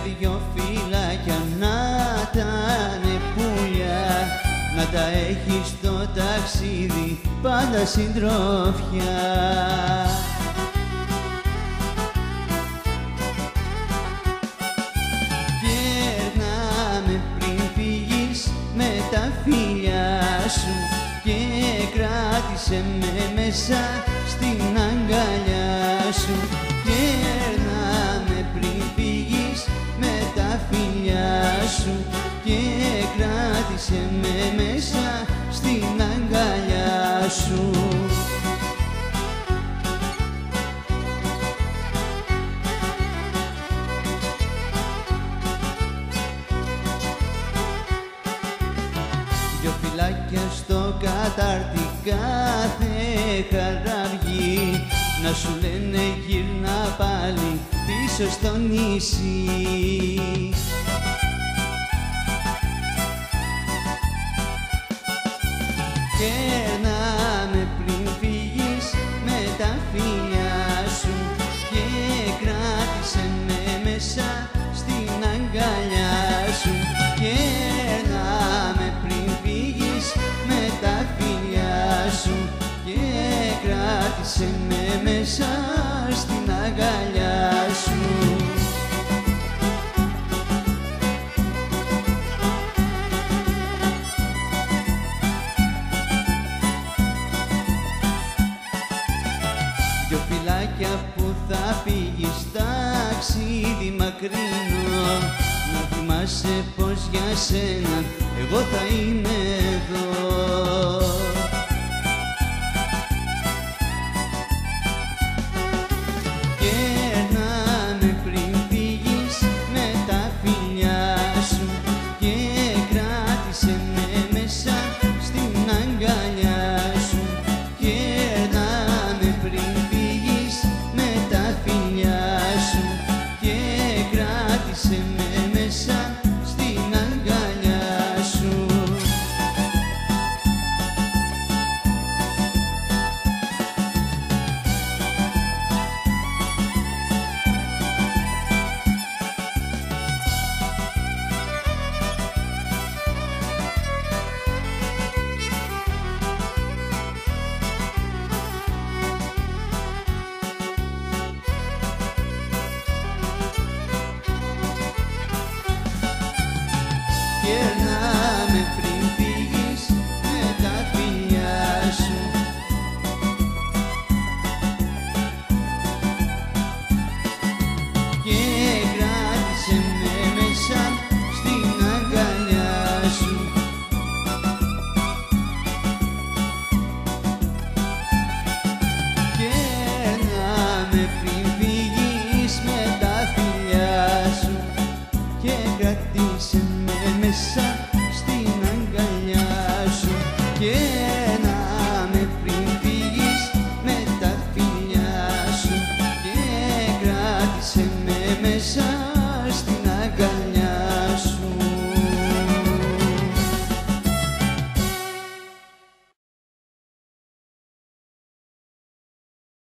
δυο φυλάκια να τανε πουλιά, να τα έχεις στο ταξίδι πάντα συντρόφια. Γέρναμε πριν φύγεις με τα φιλιά σου και κράτησε με μέσα στην αγκαλιά σου. Γέρναμε πριν φύγεις με τα φιλιά σου και κράτησε με μέσα στην αγκαλιά σου. Δυο φυλάκια στο κατάρτι κάθε χαραυγή, να σου λένε γύρνα πάλι πίσω στο νησί. Γέρναμε πριν φύγεις με τα φιλιά σου και κράτησε με μέσα στην αγκαλιά σου. Γέρναμε πριν φύγεις με τα φιλιά σου και κράτησε με μέσα στην αγκαλιά σου. Δυο φυλάκια που θα φύγεις ταξίδι μακρινό, να θυμάσαι πως για σένα εγώ θα είμαι εδώ.